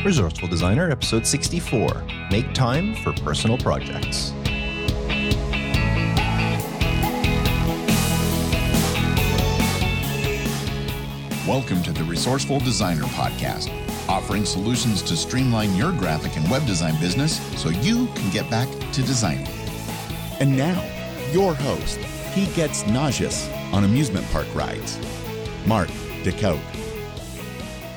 Resourceful Designer, episode 64. Make time for personal projects. Welcome to the Resourceful Designer Podcast, offering solutions to streamline your graphic and web design business so you can get back to designing. And now, your host, he gets nauseous on amusement park rides, Mark DeCote.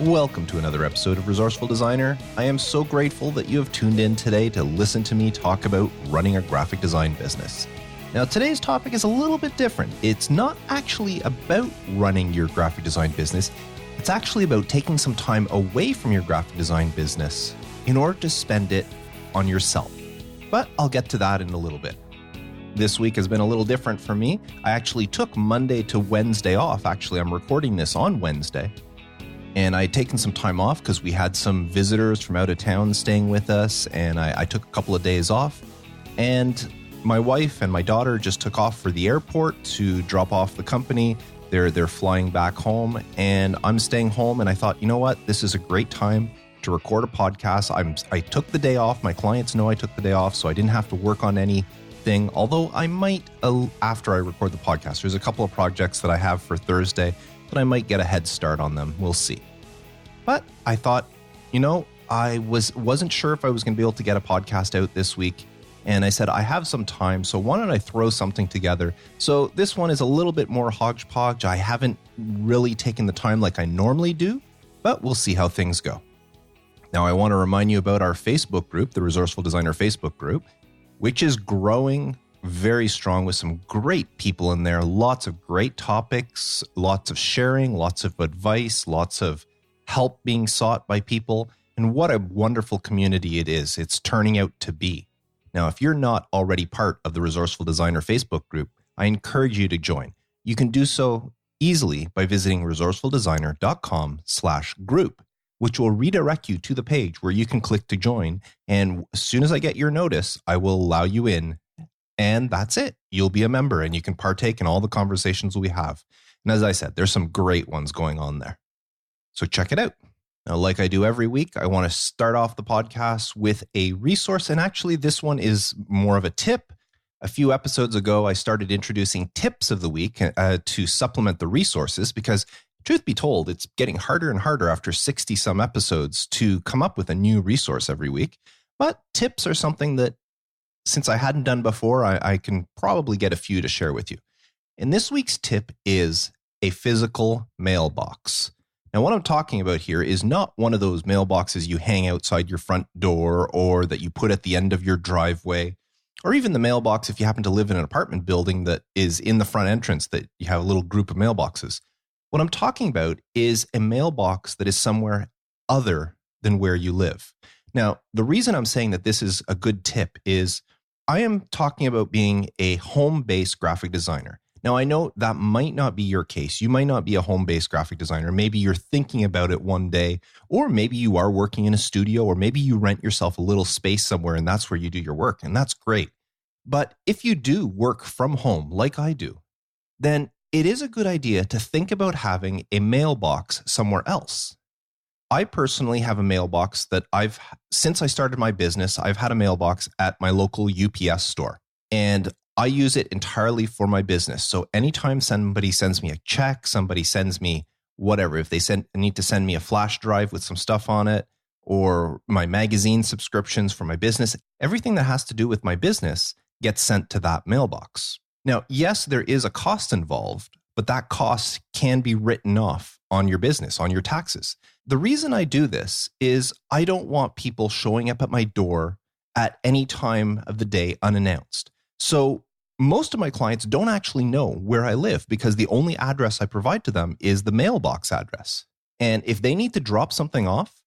Welcome to another episode of Resourceful Designer. I am so grateful that you have tuned in today to listen to me talk about running a graphic design business. Now, today's topic is a little bit different. It's not actually about running your graphic design business. It's actually about taking some time away from your graphic design business in order to spend it on yourself. But I'll get to that in a little bit. This week has been a little different for me. I actually took Monday to Wednesday off. Actually, I'm recording this on Wednesday. And I had taken some time off because we had some visitors from out of town staying with us. And I took a couple of days off. And my wife and my daughter just took off for the airport to drop off the company. They're flying back home, and I'm staying home. And I thought, you know what? This is a great time to record a podcast. I took the day off. My clients know I took the day off, so I didn't have to work on anything. Although I might, after I record the podcast, there's a couple of projects that I have for Thursday that I might get a head start on them. We'll see. But I thought, I wasn't sure if I was going to be able to get a podcast out this week. And I said, I have some time, so why don't I throw something together? So this one is a little bit more hodgepodge. I haven't really taken the time like I normally do, but we'll see how things go. Now, I want to remind you about our Facebook group, the Resourceful Designer Facebook group, which is growing very strong with some great people in there. Lots of great topics, lots of sharing, lots of advice, lots of help being sought by people. And what a wonderful community it is. It's turning out to be. Now, if you're not already part of the Resourceful Designer Facebook group, I encourage you to join. You can do so easily by visiting resourcefuldesigner.com/group, which will redirect you to the page where you can click to join. And as soon as I get your notice, I will allow you in. And that's it. You'll be a member and you can partake in all the conversations we have. And as I said, there's some great ones going on there. So check it out. Now, like I do every week, I want to start off the podcast with a resource. And actually, this one is more of a tip. A few episodes ago, I started introducing tips of the week to supplement the resources because, truth be told, it's getting harder and harder after 60-some episodes to come up with a new resource every week. But tips are something that, since I hadn't done before, I can probably get a few to share with you. And this week's tip is a physical mailbox. Now, what I'm talking about here is not one of those mailboxes you hang outside your front door or that you put at the end of your driveway, or even the mailbox if you happen to live in an apartment building that is in the front entrance that you have a little group of mailboxes. What I'm talking about is a mailbox that is somewhere other than where you live. Now, the reason I'm saying that this is a good tip is I am talking about being a home-based graphic designer. Now, I know that might not be your case. You might not be a home-based graphic designer. Maybe you're thinking about it one day, or maybe you are working in a studio, or maybe you rent yourself a little space somewhere and that's where you do your work, and that's great. But if you do work from home, like I do, then it is a good idea to think about having a mailbox somewhere else. I personally have a mailbox that since I started my business, I've had a mailbox at my local UPS store. And I use it entirely for my business. So anytime somebody sends me a check, somebody sends me whatever, if they need to send me a flash drive with some stuff on it, or my magazine subscriptions for my business, everything that has to do with my business gets sent to that mailbox. Now, yes, there is a cost involved, but that cost can be written off on your business, on your taxes. The reason I do this is I don't want people showing up at my door at any time of the day unannounced. So most of my clients don't actually know where I live because the only address I provide to them is the mailbox address. And if they need to drop something off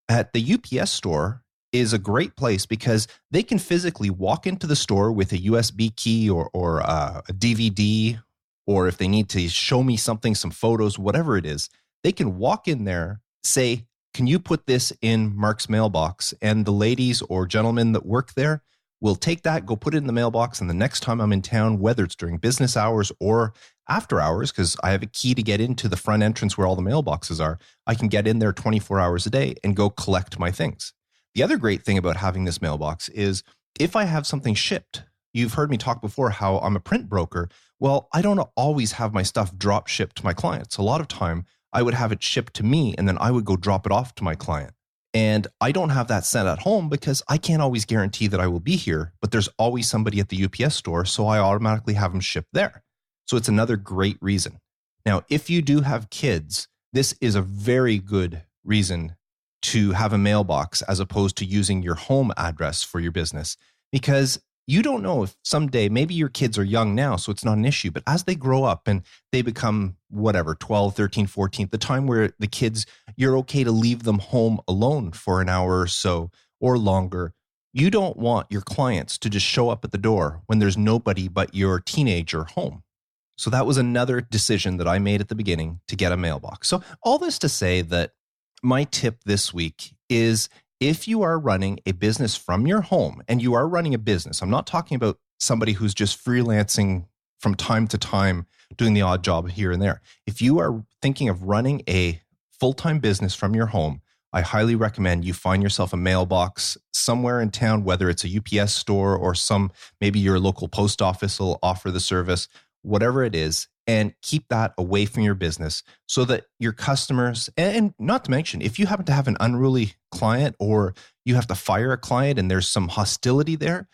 at the UPS store is a great place because they can physically walk into the store with a USB key or a DVD, or if they need to show me something, some photos, whatever it is, they can walk in there, say, can you put this in Mark's mailbox? And the ladies or gentlemen that work there will take that, go put it in the mailbox, and the next time I'm in town, whether it's during business hours or after hours, because I have a key to get into the front entrance where all the mailboxes are, I can get in there 24 hours a day and go collect my things. The other great thing about having this mailbox is if I have something shipped, you've heard me talk before how I'm a print broker. Well, I don't always have my stuff drop shipped to my clients. A lot of time I would have it shipped to me and then I would go drop it off to my client. And I don't have that set at home because I can't always guarantee that I will be here, but there's always somebody at the UPS store, so I automatically have them shipped there. So it's another great reason. Now, if you do have kids, this is a very good reason to have a mailbox as opposed to using your home address for your business, because you don't know if someday, maybe your kids are young now, so it's not an issue, but as they grow up and they become whatever, 12, 13, 14, the time where the kids, you're okay to leave them home alone for an hour or so or longer. You don't want your clients to just show up at the door when there's nobody but your teenager home. So that was another decision that I made at the beginning to get a mailbox. So all this to say that my tip this week is, if you are running a business from your home and you are running a business, I'm not talking about somebody who's just freelancing from time to time, doing the odd job here and there. If you are thinking of running a full-time business from your home, I highly recommend you find yourself a mailbox somewhere in town, whether it's a UPS store or maybe your local post office will offer the service, whatever it is, and keep that away from your business so that your customers, and not to mention, if you happen to have an unruly client or you have to fire a client and there's some hostility there,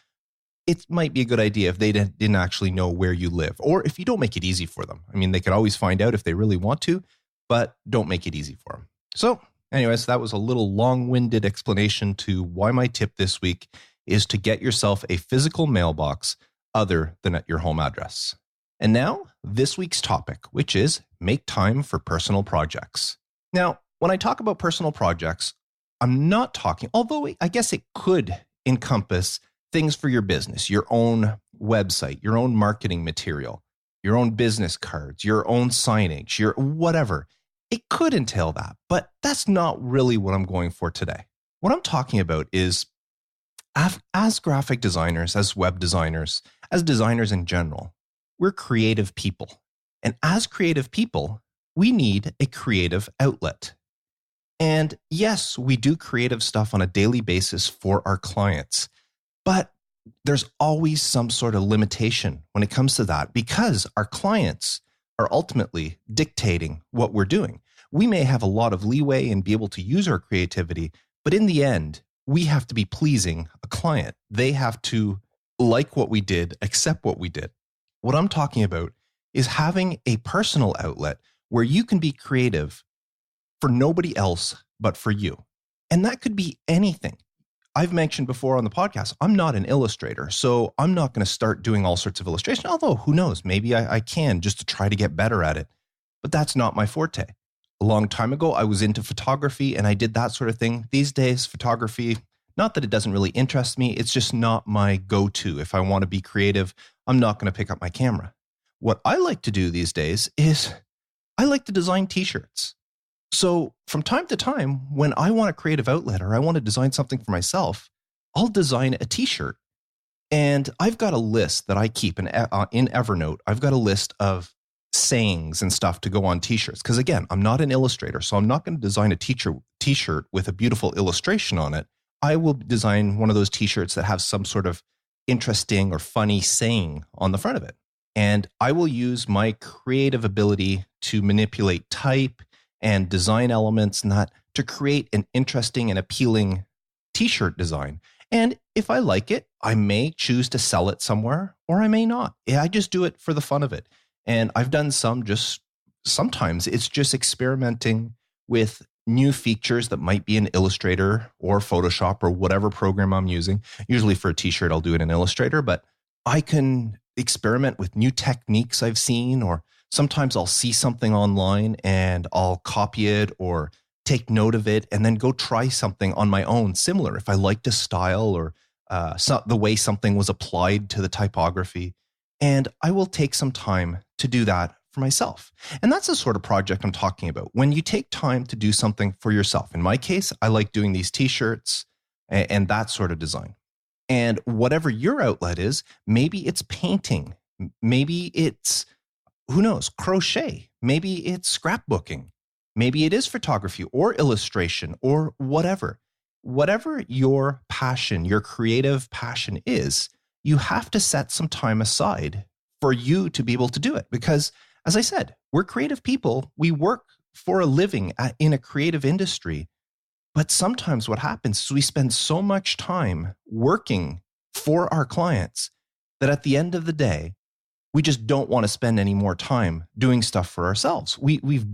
it might be a good idea if they didn't actually know where you live, or if you don't make it easy for them. I mean, they could always find out if they really want to, but don't make it easy for them. So anyways, that was a little long-winded explanation to why my tip this week is to get yourself a physical mailbox other than at your home address. And now, this week's topic, which is make time for personal projects. Now, when I talk about personal projects, I'm not talking, although I guess it could encompass things for your business, your own website, your own marketing material, your own business cards, your own signage, your whatever. It could entail that, but that's not really what I'm going for today. What I'm talking about is, as graphic designers, as web designers, as designers in general, we're creative people. And as creative people, we need a creative outlet. And yes, we do creative stuff on a daily basis for our clients, but there's always some sort of limitation when it comes to that because our clients are ultimately dictating what we're doing. We may have a lot of leeway and be able to use our creativity, but in the end, we have to be pleasing a client. They have to like what we did, accept what we did. What I'm talking about is having a personal outlet where you can be creative for nobody else but for you. And that could be anything. I've mentioned before on the podcast, I'm not an illustrator, so I'm not going to start doing all sorts of illustration, although who knows, maybe I can just to try to get better at it. But that's not my forte. A long time ago, I was into photography and I did that sort of thing. These days, photography, not that it doesn't really interest me, it's just not my go-to. If I want to be creative, I'm not going to pick up my camera. What I like to do these days is I like to design t-shirts. So from time to time, when I want a creative outlet or I want to design something for myself, I'll design a t-shirt. And I've got a list that I keep in Evernote. I've got a list of sayings and stuff to go on t-shirts. Because again, I'm not an illustrator, so I'm not going to design a t-shirt with a beautiful illustration on it. I will design one of those t-shirts that have some sort of interesting or funny saying on the front of it. And I will use my creative ability to manipulate type and design elements and that to create an interesting and appealing t-shirt design. And if I like it, I may choose to sell it somewhere or I may not. I just do it for the fun of it. And I've done sometimes it's just experimenting with new features that might be in Illustrator or Photoshop or whatever program I'm using. Usually for a t-shirt, I'll do it in Illustrator, but I can experiment with new techniques I've seen, or sometimes I'll see something online and I'll copy it or take note of it and then go try something on my own similar if I liked a style or the way something was applied to the typography. And I will take some time to do that for myself. And that's the sort of project I'm talking about. When you take time to do something for yourself. In my case, I like doing these t-shirts and that sort of design. And whatever your outlet is, maybe it's painting, maybe it's who knows, crochet. Maybe it's scrapbooking. Maybe it is photography or illustration or whatever. Whatever your passion, your creative passion is, you have to set some time aside for you to be able to do it. Because, as I said, we're creative people. We work for a living in a creative industry. But sometimes what happens is we spend so much time working for our clients that at the end of the day, we just don't want to spend any more time doing stuff for ourselves. We've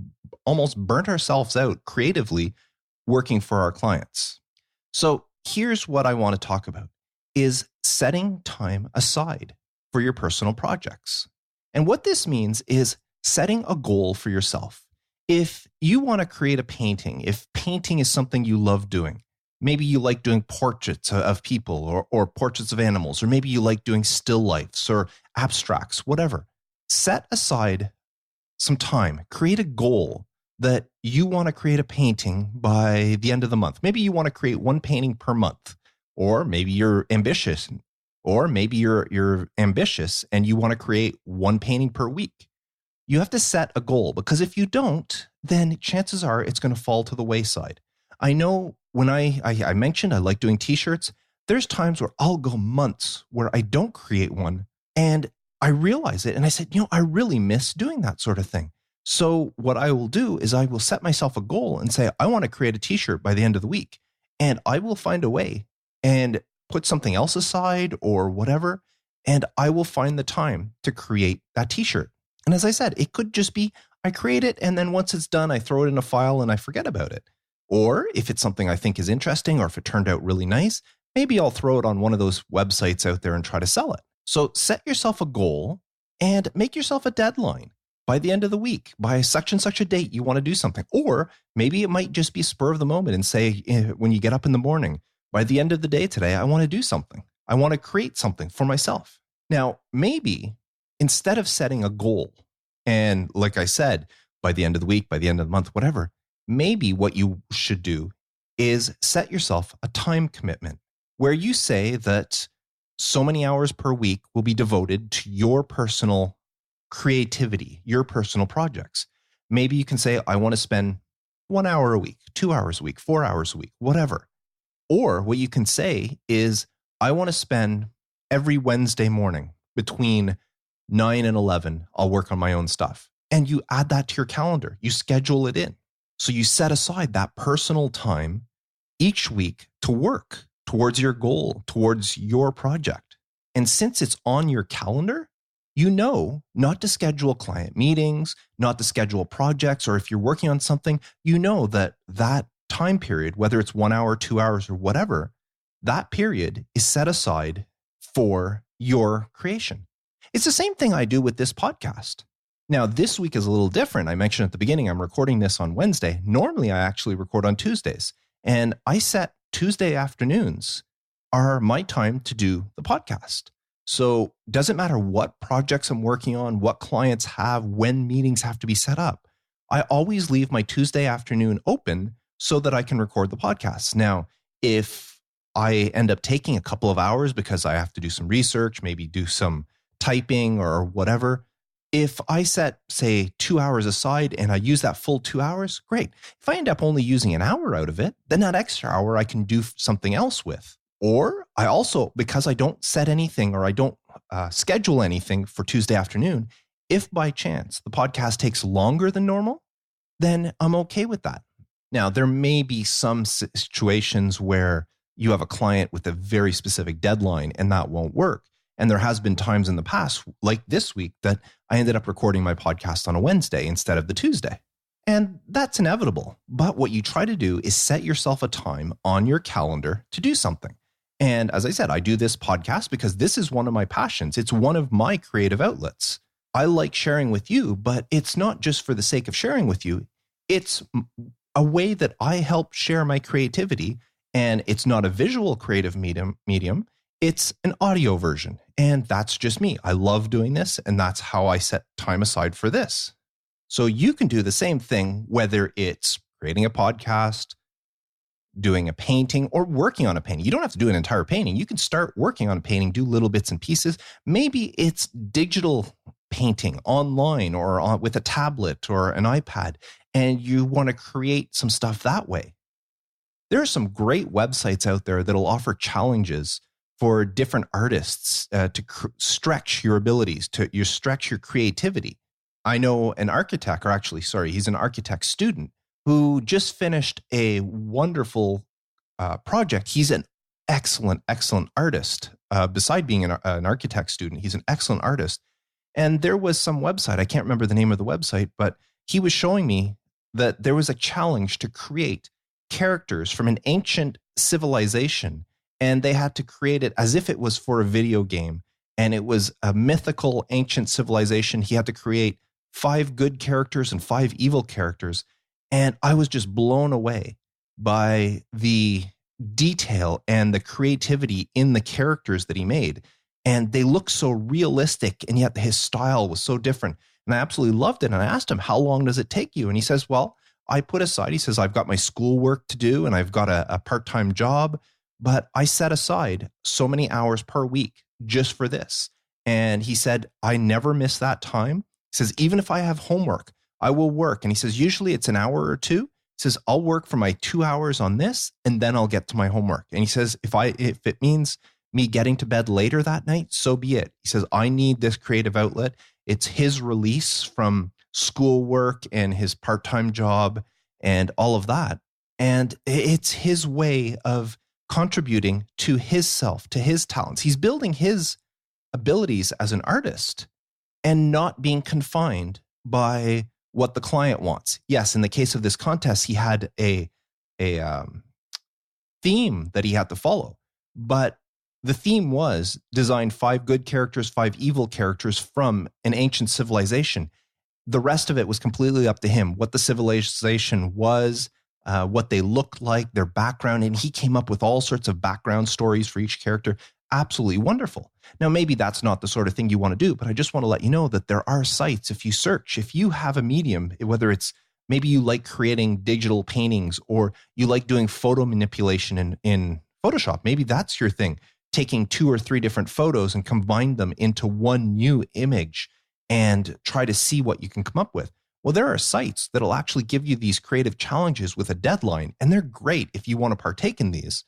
almost burnt ourselves out creatively working for our clients. So here's what I want to talk about is setting time aside for your personal projects. And what this means is setting a goal for yourself. If you want to create a painting, if painting is something you love doing, maybe you like doing portraits of people or portraits of animals, or maybe you like doing still lifes or abstracts, whatever. Set aside some time, create a goal that you want to create a painting by the end of the month. Maybe you want to create one painting per month, or maybe you're ambitious, you're ambitious and you want to create one painting per week. You have to set a goal, because if you don't, then chances are it's going to fall to the wayside. I know when I mentioned I like doing t-shirts, there's times where I'll go months where I don't create one, and I realize it and I said, I really miss doing that sort of thing. So what I will do is I will set myself a goal and say, I want to create a t-shirt by the end of the week, and I will find a way and put something else aside or whatever, and I will find the time to create that t-shirt. And as I said, it could just be I create it, and then once it's done, I throw it in a file and I forget about it. Or if it's something I think is interesting, or if it turned out really nice, maybe I'll throw it on one of those websites out there and try to sell it. So set yourself a goal and make yourself a deadline. By the end of the week, by such and such a date, you want to do something. Or maybe it might just be spur of the moment and say, when you get up in the morning, by the end of the day today, I want to do something. I want to create something for myself. Now, maybe instead of setting a goal, and like I said, by the end of the week, by the end of the month, whatever, maybe what you should do is set yourself a time commitment where you say that so many hours per week will be devoted to your personal creativity, your personal projects. Maybe you can say, I want to spend 1 hour a week, 2 hours a week, 4 hours a week, whatever. Or what you can say is, I want to spend every Wednesday morning between 9 and 11, I'll work on my own stuff. And you add that to your calendar. You schedule it in. So you set aside that personal time each week to work towards your goal, towards your project. And since it's on your calendar, you know not to schedule client meetings, not to schedule projects, or if you're working on something, you know that that time period, whether it's 1 hour, 2 hours, or whatever, that period is set aside for your creation. It's the same thing I do with this podcast. Now, this week is a little different. I mentioned at the beginning, I'm recording this on Wednesday. Normally, I actually record on Tuesdays. And I set Tuesday afternoons are my time to do the podcast. So it doesn't matter what projects I'm working on, what clients have, when meetings have to be set up. I always leave my Tuesday afternoon open so that I can record the podcast. Now, if I end up taking a couple of hours because I have to do some research, maybe do some typing or whatever, if I set, say, 2 hours aside and I use that full 2 hours, great. If I end up only using an hour out of it, then that extra hour I can do something else with. Or I also, because I don't set anything or I don't schedule anything for Tuesday afternoon, if by chance the podcast takes longer than normal, then I'm okay with that. Now, there may be some situations where you have a client with a very specific deadline and that won't work. And there has been times in the past, like this week, that I ended up recording my podcast on a Wednesday instead of the Tuesday. And that's inevitable. But what you try to do is set yourself a time on your calendar to do something. And as I said, I do this podcast because this is one of my passions. It's one of my creative outlets. I like sharing with you, but it's not just for the sake of sharing with you. It's a way that I help share my creativity. And it's not a visual creative medium. It's an audio version. And that's just me. I love doing this. And that's how I set time aside for this. So you can do the same thing, whether it's creating a podcast, doing a painting, or working on a painting. You don't have to do an entire painting. You can start working on a painting, do little bits and pieces. Maybe it's digital painting online or with a tablet or an iPad, and you want to create some stuff that way. There are some great websites out there that'll offer challenges for different artists to stretch your abilities, to stretch your creativity. I know an architect, he's an architect student who just finished a wonderful project. He's an excellent artist. Beside being an architect student, he's an excellent artist. And there was some website, I can't remember the name of the website, but he was showing me that there was a challenge to create characters from an ancient civilization, and they had to create it as if it was for a video game. And it was a mythical ancient civilization. He had to create 5 good characters and 5 evil characters. And I was just blown away by the detail and the creativity in the characters that he made. And they looked so realistic, and yet his style was so different. And I absolutely loved it. And I asked him, how long does it take you? And he says, well, I put aside, he says, I've got my schoolwork to do and I've got a part-time job, but I set aside so many hours per week just for this. And he said, I never miss that time. He says, even if I have homework, I will work. And he says, usually it's an hour or two. He says, I'll work for my 2 hours on this, and then I'll get to my homework. And he says, if it means me getting to bed later that night, so be it. He says, I need this creative outlet. It's his release from schoolwork and his part-time job and all of that. And it's his way of contributing to his self, to his talents. He's building his abilities as an artist and not being confined by what the client wants. Yes, in the case of this contest, he had a theme that he had to follow, but the theme was design 5 good characters, 5 evil characters from an ancient civilization. The rest of it was completely up to him, what the civilization was, what they looked like, their background. And he came up with all sorts of background stories for each character. Absolutely wonderful. Now, maybe that's not the sort of thing you want to do, but I just want to let you know that there are sites. If you search, if you have a medium, whether it's maybe you like creating digital paintings or you like doing photo manipulation in Photoshop, maybe that's your thing. Taking 2 or 3 different photos and combine them into one new image and try to see what you can come up with. Well, there are sites that'll actually give you these creative challenges with a deadline, and they're great if you want to partake in these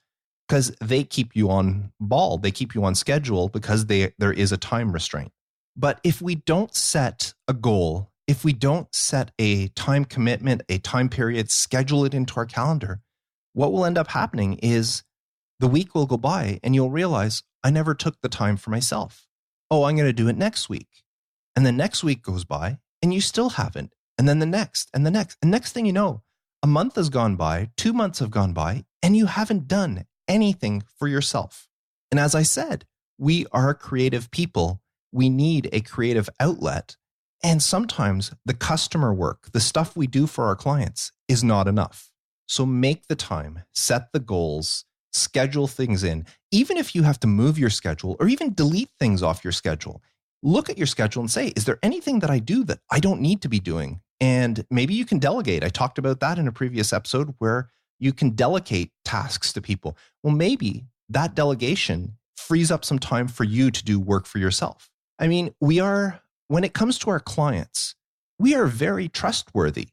because they keep you on ball. They keep you on schedule because there is a time restraint. But if we don't set a goal, if we don't set a time commitment, a time period, schedule it into our calendar, what will end up happening is the week will go by and you'll realize I never took the time for myself. Oh, I'm going to do it next week. And the next week goes by and you still haven't. And then the next and the next. And next thing you know, a month has gone by, 2 months have gone by, and you haven't done anything for yourself. And as I said, we are creative people. We need a creative outlet. And sometimes the customer work, the stuff we do for our clients is not enough. So make the time, set the goals, schedule things in. Even if you have to move your schedule or even delete things off your schedule, look at your schedule and say, is there anything that I do that I don't need to be doing? And maybe you can delegate. I talked about that in a previous episode where you can delegate tasks to people. Well, maybe that delegation frees up some time for you to do work for yourself. I mean, when it comes to our clients, we are very trustworthy.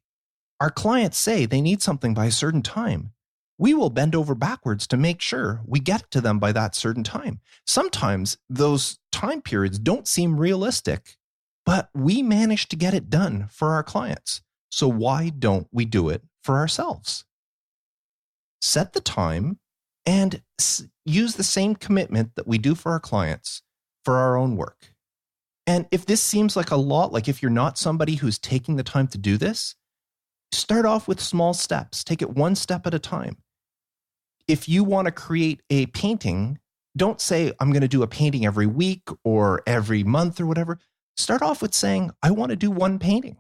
Our clients say they need something by a certain time. We will bend over backwards to make sure we get to them by that certain time. Sometimes those time periods don't seem realistic, but we manage to get it done for our clients. So why don't we do it for ourselves? Set the time and use the same commitment that we do for our clients for our own work. And if this seems like a lot, like if you're not somebody who's taking the time to do this, start off with small steps. Take it one step at a time. If you want to create a painting, don't say, I'm going to do a painting every week or every month or whatever. Start off with saying, I want to do one painting.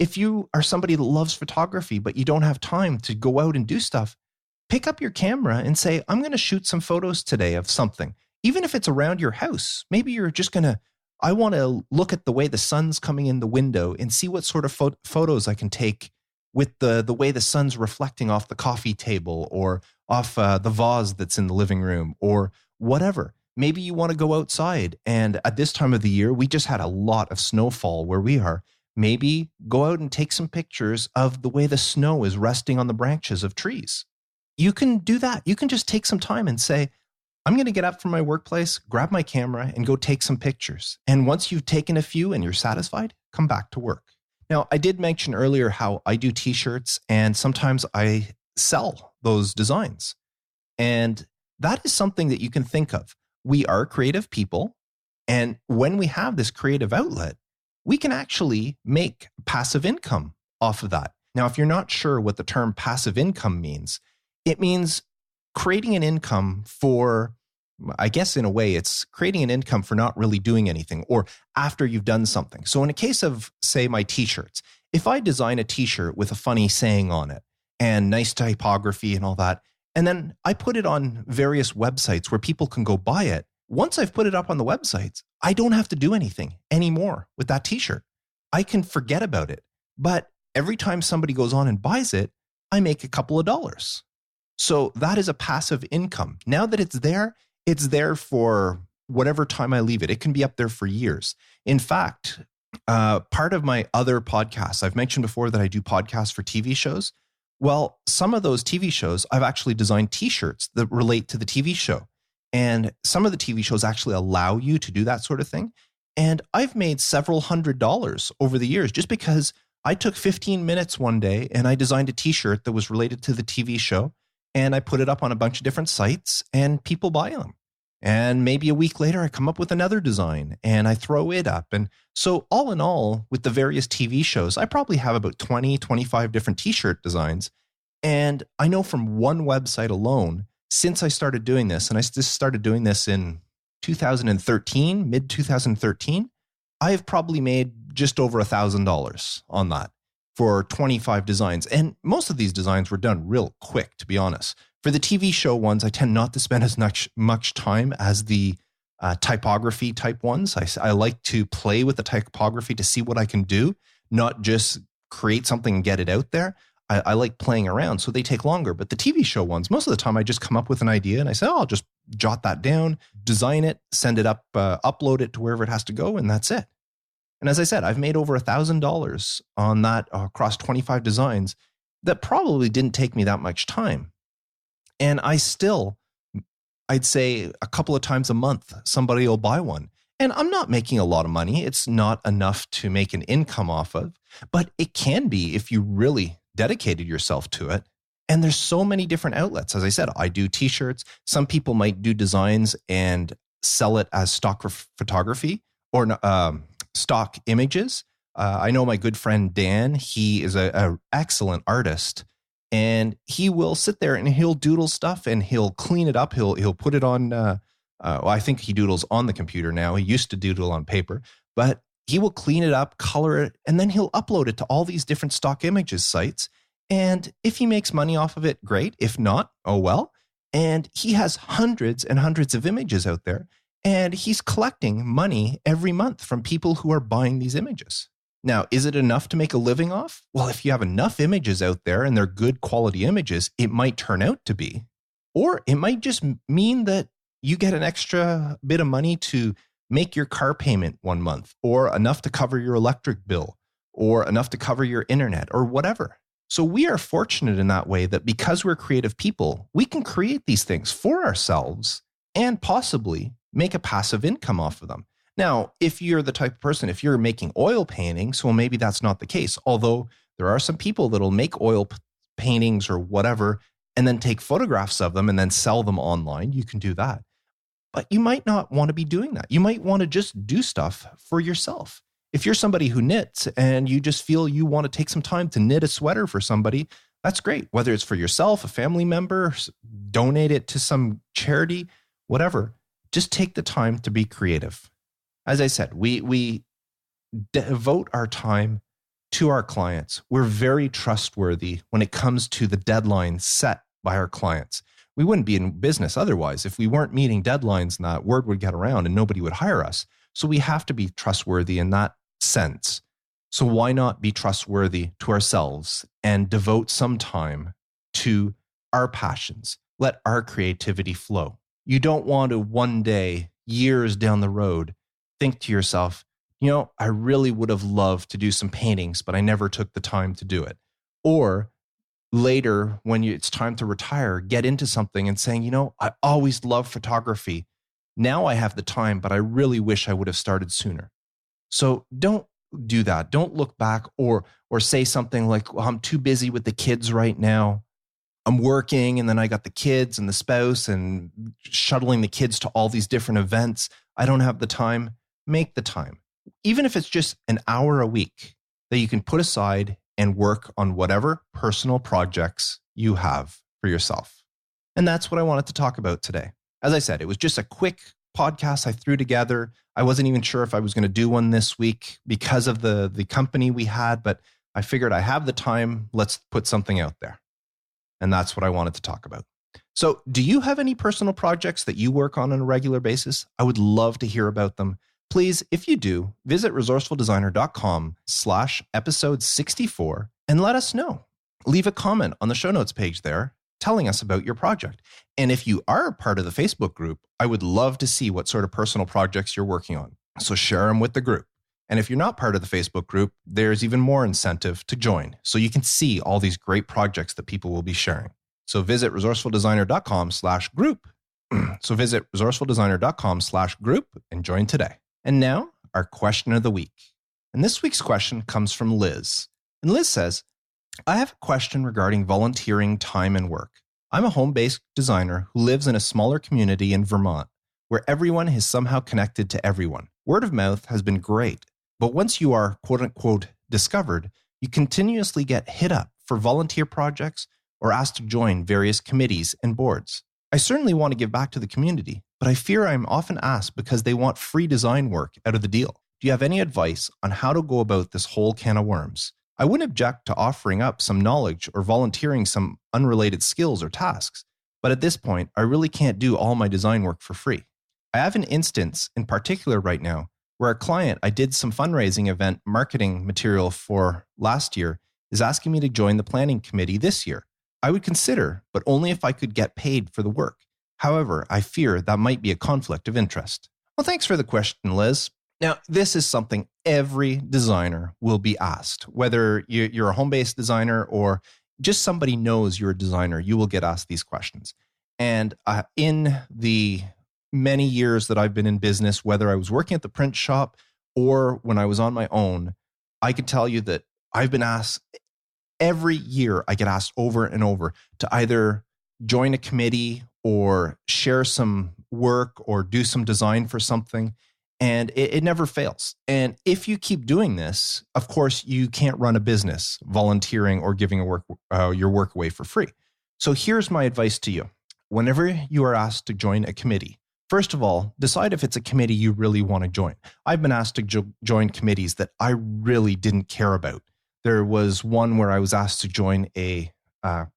If you are somebody that loves photography, but you don't have time to go out and do stuff, pick up your camera and say, I'm going to shoot some photos today of something. Even if it's around your house, maybe you're just going to, I want to look at the way the sun's coming in the window and see what sort of photos I can take with the way the sun's reflecting off the coffee table or off the vase that's in the living room or whatever. Maybe you want to go outside. And at this time of the year, we just had a lot of snowfall where we are. Maybe go out and take some pictures of the way the snow is resting on the branches of trees. You can do that. You can just take some time and say, I'm going to get up from my workplace, grab my camera, and go take some pictures. And once you've taken a few and you're satisfied, come back to work. Now, I did mention earlier how I do t-shirts and sometimes I sell those designs. And that is something that you can think of. We are creative people. And when we have this creative outlet, we can actually make passive income off of that. Now, if you're not sure what the term passive income means, it means creating an income for, I guess in a way, it's creating an income for not really doing anything or after you've done something. So in a case of, say, my t-shirts, if I design a t-shirt with a funny saying on it and nice typography and all that, and then I put it on various websites where people can go buy it, once I've put it up on the websites, I don't have to do anything anymore with that t-shirt. I can forget about it. But every time somebody goes on and buys it, I make a couple of dollars. So that is a passive income. Now that it's there for whatever time I leave it. It can be up there for years. In fact, part of my other podcasts, I've mentioned before that I do podcasts for TV shows. Well, some of those TV shows, I've actually designed t-shirts that relate to the TV show. And some of the TV shows actually allow you to do that sort of thing. And I've made several $100s over the years just because I took 15 minutes one day and I designed a t-shirt that was related to the TV show. And I put it up on a bunch of different sites and people buy them. And maybe a week later, I come up with another design and I throw it up. And so all in all, with the various TV shows, I probably have about 20, 25 different t-shirt designs. And I know from one website alone, since I started doing this, and I just started doing this in 2013, mid 2013, I have probably made just over $1,000 on that for 25 designs. And most of these designs were done real quick, to be honest. For the TV show ones, I tend not to spend as much time as the typography type ones. I like to play with the typography to see what I can do, not just create something and get it out there. I like playing around, so they take longer. But the TV show ones, most of the time I just come up with an idea and I say, oh, I'll just jot that down, design it, send it up, upload it to wherever it has to go, and that's it. And as I said, I've made over $1,000 on that across 25 designs that probably didn't take me that much time. And I'd say a couple of times a month, somebody will buy one. And I'm not making a lot of money. It's not enough to make an income off of, but it can be if you really dedicated yourself to it. And there's so many different outlets. As I said, I do t-shirts. Some people might do designs and sell it as stock photography or stock images. I know my good friend Dan, he is an excellent artist. And he will sit there and he'll doodle stuff and he'll clean it up. He'll put it on, I think he doodles on the computer now. He used to doodle on paper, but he will clean it up, color it, and then he'll upload it to all these different stock images sites. And if he makes money off of it, great. If not, oh well. And he has hundreds and hundreds of images out there. And he's collecting money every month from people who are buying these images. Now, is it enough to make a living off? Well, if you have enough images out there and they're good quality images, it might turn out to be. Or it might just mean that you get an extra bit of money to make your car payment one month, or enough to cover your electric bill, or enough to cover your internet, or whatever. So we are fortunate in that way that because we're creative people, we can create these things for ourselves and possibly make a passive income off of them. Now, if you're the type of person, if you're making oil paintings, well, maybe that's not the case. Although there are some people that'll make oil paintings or whatever, and then take photographs of them and then sell them online. You can do that. But you might not want to be doing that. You might want to just do stuff for yourself. If you're somebody who knits and you just feel you want to take some time to knit a sweater for somebody, that's great. Whether it's for yourself, a family member, donate it to some charity, whatever. Just take the time to be creative. As I said, we devote our time to our clients. We're very trustworthy when it comes to the deadlines set by our clients. We wouldn't be in business otherwise. If we weren't meeting deadlines, and that word would get around and nobody would hire us. So we have to be trustworthy in that sense. So why not be trustworthy to ourselves and devote some time to our passions? Let our creativity flow. You don't want to one day, years down the road, think to yourself, I really would have loved to do some paintings, but I never took the time to do it. Or later, when it's time to retire, get into something and saying, I always loved photography. Now I have the time, but I really wish I would have started sooner. So don't do that. Don't look back or say something like, well, I'm too busy with the kids right now. I'm working, and then I got the kids and the spouse and shuttling the kids to all these different events. I don't have the time. Make the time. Even if it's just an hour a week that you can put aside and work on whatever personal projects you have for yourself. And that's what I wanted to talk about today. As I said, it was just a quick podcast I threw together. I wasn't even sure if I was going to do one this week because of the company we had, but I figured I have the time. Let's put something out there. And that's what I wanted to talk about. So do you have any personal projects that you work on a regular basis? I would love to hear about them. Please, if you do, visit resourcefuldesigner.com/episode 64 and let us know. Leave a comment on the show notes page there telling us about your project. And if you are a part of the Facebook group, I would love to see what sort of personal projects you're working on. So share them with the group. And if you're not part of the Facebook group, there's even more incentive to join so you can see all these great projects that people will be sharing. So visit resourcefuldesigner.com/group. So visit resourcefuldesigner.com/group and join today. And now our question of the week. And this week's question comes from Liz. And Liz says, I have a question regarding volunteering time and work. I'm a home-based designer who lives in a smaller community in Vermont where everyone is somehow connected to everyone. Word of mouth has been great. But once you are, quote unquote, discovered, you continuously get hit up for volunteer projects or asked to join various committees and boards. I certainly want to give back to the community, but I fear I'm often asked because they want free design work out of the deal. Do you have any advice on how to go about this whole can of worms? I wouldn't object to offering up some knowledge or volunteering some unrelated skills or tasks, but at this point, I really can't do all my design work for free. I have an instance in particular right now where a client I did some fundraising event marketing material for last year is asking me to join the planning committee this year. I would consider, but only if I could get paid for the work. However, I fear that might be a conflict of interest. Well, thanks for the question, Liz. Now, this is something every designer will be asked. Whether you're a home-based designer or just somebody knows you're a designer, you will get asked these questions. And in the many years that I've been in business, whether I was working at the print shop or when I was on my own, I can tell you that I've been asked every year. I get asked over and over to either join a committee or share some work or do some design for something. And it never fails. And if you keep doing this, of course, you can't run a business volunteering or giving your work away for free. So here's my advice to you. Whenever you are asked to join a committee, first of all, decide if it's a committee you really want to join. I've been asked to join committees that I really didn't care about. There was one where I was asked to join a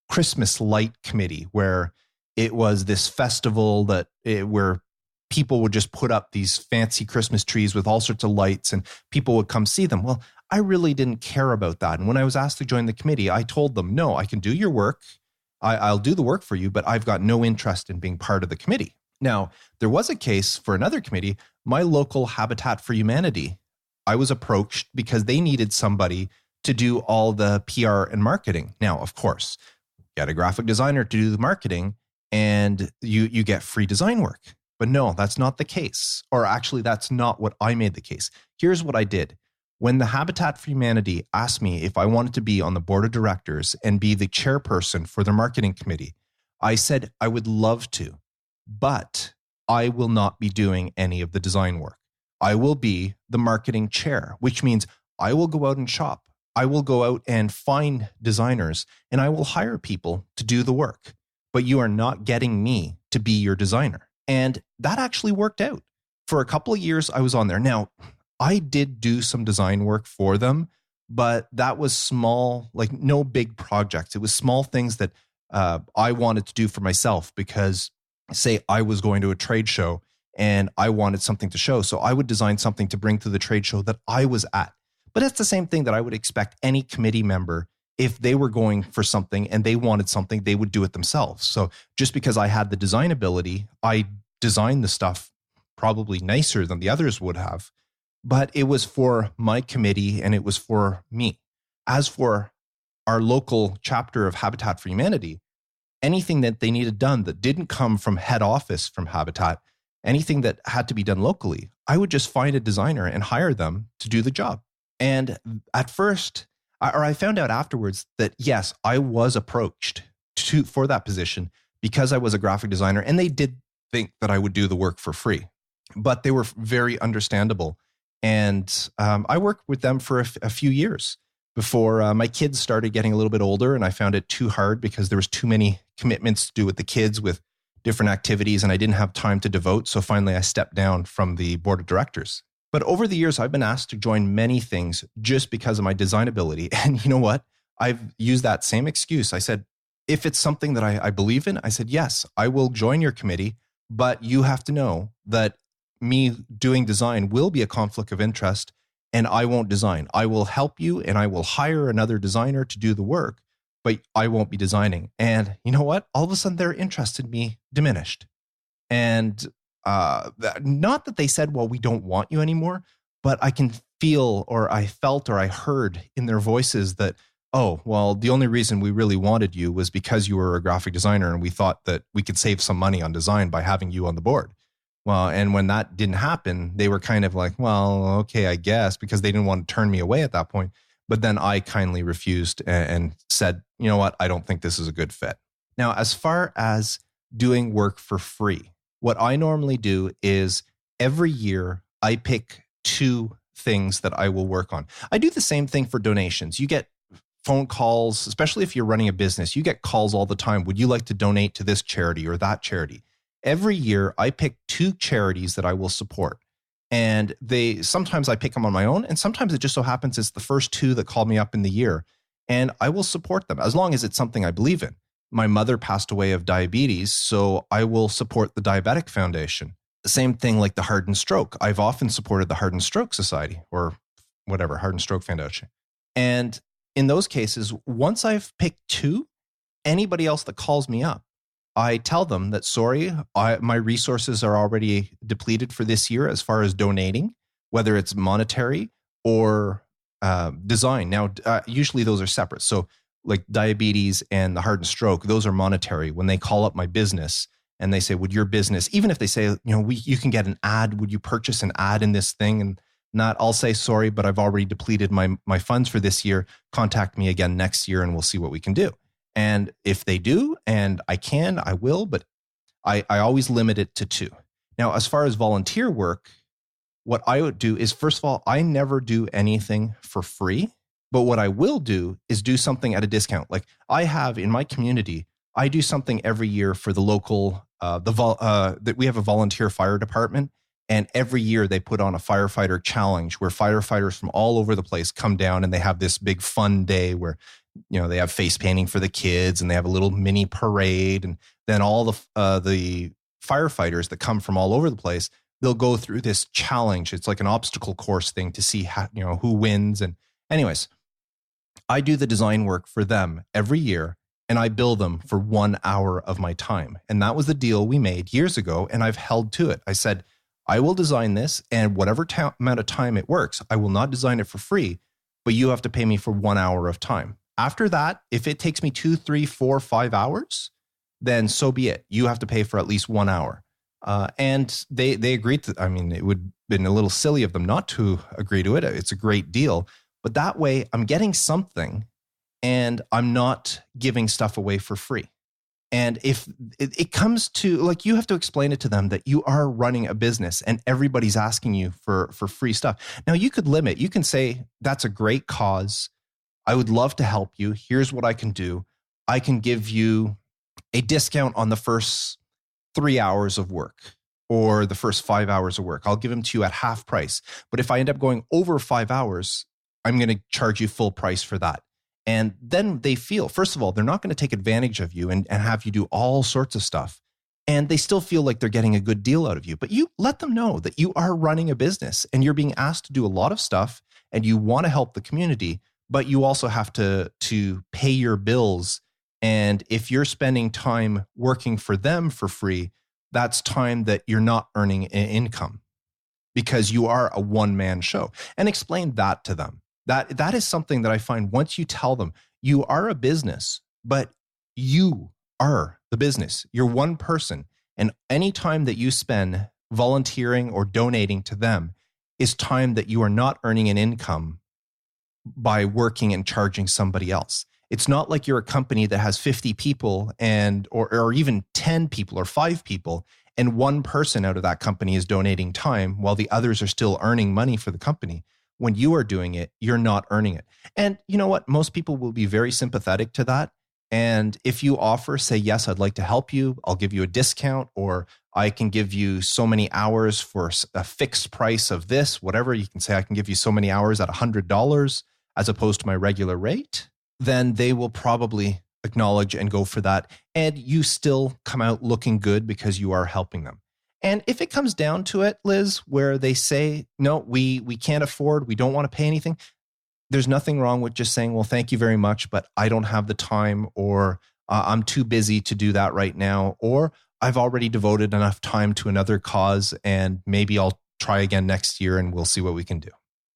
Christmas light committee where it was this festival where people would just put up these fancy Christmas trees with all sorts of lights and people would come see them. Well, I really didn't care about that. And when I was asked to join the committee, I told them, no, I can do your work. I'll do the work for you, but I've got no interest in being part of the committee. Now, there was a case for another committee, my local Habitat for Humanity. I was approached because they needed somebody to do all the PR and marketing. Now, of course, get a graphic designer to do the marketing and you get free design work. But no, that's not the case. Or actually, that's not what I made the case. Here's what I did. When the Habitat for Humanity asked me if I wanted to be on the board of directors and be the chairperson for their marketing committee, I said I would love to, but I will not be doing any of the design work. I will be the marketing chair, which means I will go out and shop. I will go out and find designers and I will hire people to do the work. But you are not getting me to be your designer. And that actually worked out. For a couple of years, I was on there. Now, I did do some design work for them, but that was small, like no big projects. It was small things that I wanted to do for myself because, say, I was going to a trade show and I wanted something to show. So I would design something to bring to the trade show that I was at. But it's the same thing that I would expect any committee member. If they were going for something and they wanted something, they would do it themselves. So just because I had the design ability, I designed the stuff probably nicer than the others would have, but it was for my committee and it was for me. As for our local chapter of Habitat for Humanity, anything that they needed done that didn't come from head office from Habitat, anything that had to be done locally, I would just find a designer and hire them to do the job. And at first, I found out afterwards that yes, I was approached for that position because I was a graphic designer, and they did think that I would do the work for free, but they were very understandable. And I worked with them for a few years before my kids started getting a little bit older, and I found it too hard because there was too many commitments to do with the kids with different activities, and I didn't have time to devote. So finally, I stepped down from the board of directors. But over the years, I've been asked to join many things just because of my design ability. And you know what? I've used that same excuse. I said, if it's something that I believe in, I said, yes, I will join your committee, but you have to know that me doing design will be a conflict of interest, and I won't design. I will help you and I will hire another designer to do the work, but I won't be designing. And you know what? All of a sudden, their interest in me diminished. And not that they said, well, we don't want you anymore, but I can feel, or I felt, or I heard in their voices that, oh, well, the only reason we really wanted you was because you were a graphic designer and we thought that we could save some money on design by having you on the board. Well, and when that didn't happen, they were kind of like, well, okay, I guess, because they didn't want to turn me away at that point. But then I kindly refused and said, you know what, I don't think this is a good fit. Now, as far as doing work for free, what I normally do is every year I pick 2 things that I will work on. I do the same thing for donations. You get phone calls, especially if you're running a business, you get calls all the time. Would you like to donate to this charity or that charity? Every year I pick 2 charities that I will support. And sometimes I pick them on my own, and sometimes it just so happens it's the first 2 that call me up in the year, and I will support them as long as it's something I believe in. My mother passed away of diabetes, so I will support the Diabetic Foundation. The same thing like the Heart and Stroke. I've often supported the Heart and Stroke Society, or whatever, Heart and Stroke Foundation. And in those cases, once I've picked 2, anybody else that calls me up, I tell them that, sorry, my resources are already depleted for this year as far as donating, whether it's monetary or design. Now, usually those are separate. So like diabetes and the heart and stroke, those are monetary. When they call up my business and they say, would your business, even if they say, you can get an ad, would you purchase an ad in this thing? And not, I'll say, sorry, but I've already depleted my funds for this year. Contact me again next year and we'll see what we can do. And if they do, and I will, but I always limit it to 2. Now, as far as volunteer work, what I would do is, first of all, I never do anything for free, but what I will do is do something at a discount. Like I have in my community, I do something every year for the local, that we have a volunteer fire department. And every year they put on a firefighter challenge where firefighters from all over the place come down and they have this big fun day where, they have face painting for the kids and they have a little mini parade. And then all the firefighters that come from all over the place, they'll go through this challenge. It's like an obstacle course thing to see how, who wins. And anyways, I do the design work for them every year and I bill them for 1 hour of my time. And that was the deal we made years ago. And I've held to it. I said, I will design this, and whatever amount of time it works, I will not design it for free, but you have to pay me for 1 hour of time. After that, if it takes me 2, 3, 4, 5 hours, then so be it. You have to pay for at least 1 hour. And they agreed to, it would have been a little silly of them not to agree to it. It's a great deal. But that way I'm getting something and I'm not giving stuff away for free. And if it comes to, like, you have to explain it to them that you are running a business and everybody's asking you for free stuff. Now you can say, that's a great cause. I would love to help you. Here's what I can do. I can give you a discount on the first 3 hours of work or the first 5 hours of work. I'll give them to you at half price. But if I end up going over 5 hours, I'm going to charge you full price for that. And then they feel, first of all, they're not going to take advantage of you and have you do all sorts of stuff. And they still feel like they're getting a good deal out of you. But you let them know that you are running a business and you're being asked to do a lot of stuff and you want to help the community, but you also have to pay your bills. And if you're spending time working for them for free, that's time that you're not earning income because you are a one-man show. And explain that to them. That is something that I find once you tell them you are a business, but you are the business. You're one person. And any time that you spend volunteering or donating to them is time that you are not earning an income by working and charging somebody else. It's not like you're a company that has 50 people or even 10 people or 5 people, and one person out of that company is donating time while the others are still earning money for the company. When you are doing it, you're not earning it. And you know what? Most people will be very sympathetic to that. And if you offer, say, yes, I'd like to help you, I'll give you a discount, or I can give you so many hours for a fixed price of this, whatever. You can say, I can give you so many hours at $100 as opposed to my regular rate. Then they will probably acknowledge and go for that. And you still come out looking good because you are helping them. And if it comes down to it, Liz, where they say, no, we can't afford, we don't want to pay anything, there's nothing wrong with just saying, well, thank you very much, but I don't have the time, or I'm too busy to do that right now, or I've already devoted enough time to another cause and maybe I'll try again next year and we'll see what we can do.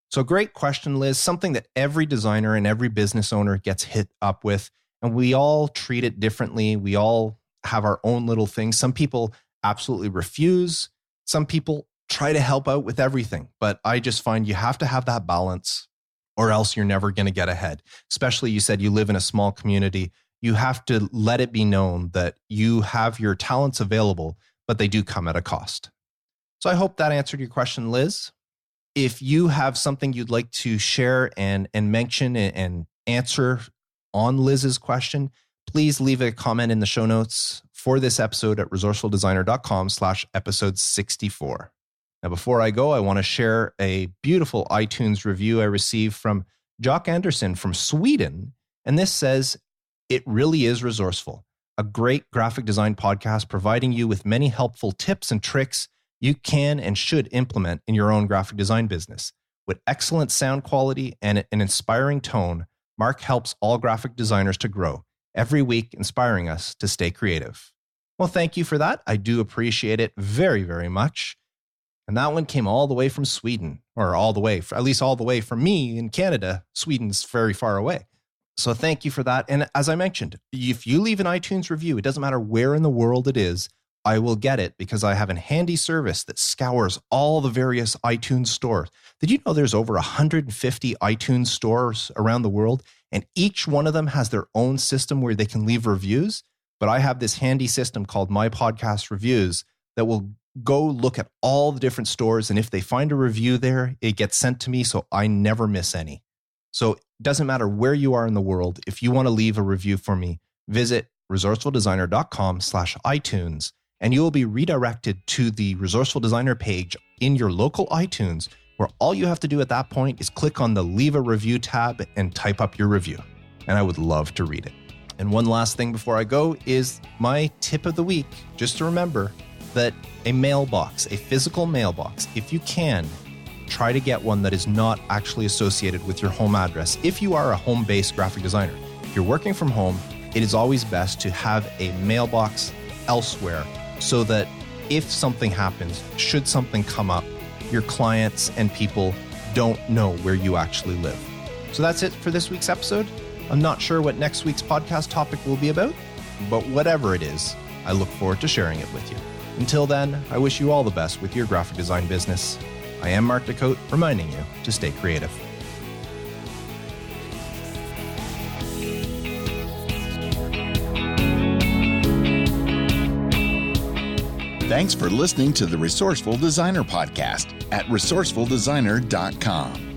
So great question, Liz. Something that every designer and every business owner gets hit up with, and we all treat it differently. We all have our own little things. Some people absolutely refuse. Some people try to help out with everything, but I just find you have to have that balance or else you're never going to get ahead. Especially, you said you live in a small community. You have to let it be known that you have your talents available, but they do come at a cost. So I hope that answered your question, Liz. If you have something you'd like to share and mention and answer on Liz's question, please leave a comment in the show notes for this episode at resourcefuldesigner.com/episode 64. Now, before I go, I want to share a beautiful iTunes review I received from Jock Anderson from Sweden. And this says, it really is resourceful. A great graphic design podcast providing you with many helpful tips and tricks you can and should implement in your own graphic design business. With excellent sound quality and an inspiring tone, Mark helps all graphic designers to grow, every week inspiring us to stay creative. Well, thank you for that. I do appreciate it very, very much. And that one came all the way from Sweden, or all the way from me in Canada. Sweden's very far away. So thank you for that. And as I mentioned, if you leave an iTunes review, it doesn't matter where in the world it is, I will get it because I have a handy service that scours all the various iTunes stores. Did you know there's over 150 iTunes stores around the world, and each one of them has their own system where they can leave reviews? But I have this handy system called My Podcast Reviews that will go look at all the different stores, and if they find a review there, it gets sent to me so I never miss any. So it doesn't matter where you are in the world. If you want to leave a review for me, visit resourcefuldesigner.com/iTunes, and you will be redirected to the Resourceful Designer page in your local iTunes, where all you have to do at that point is click on the Leave a Review tab and type up your review. And I would love to read it. And one last thing before I go is my tip of the week, just to remember that a mailbox, a physical mailbox, if you can, try to get one that is not actually associated with your home address. If you are a home-based graphic designer, if you're working from home, it is always best to have a mailbox elsewhere so that if something happens, should something come up, your clients and people don't know where you actually live. So that's it for this week's episode. I'm not sure what next week's podcast topic will be about, but whatever it is, I look forward to sharing it with you. Until then, I wish you all the best with your graphic design business. I am Mark DeCote, reminding you to stay creative. Thanks for listening to the Resourceful Designer Podcast at resourcefuldesigner.com.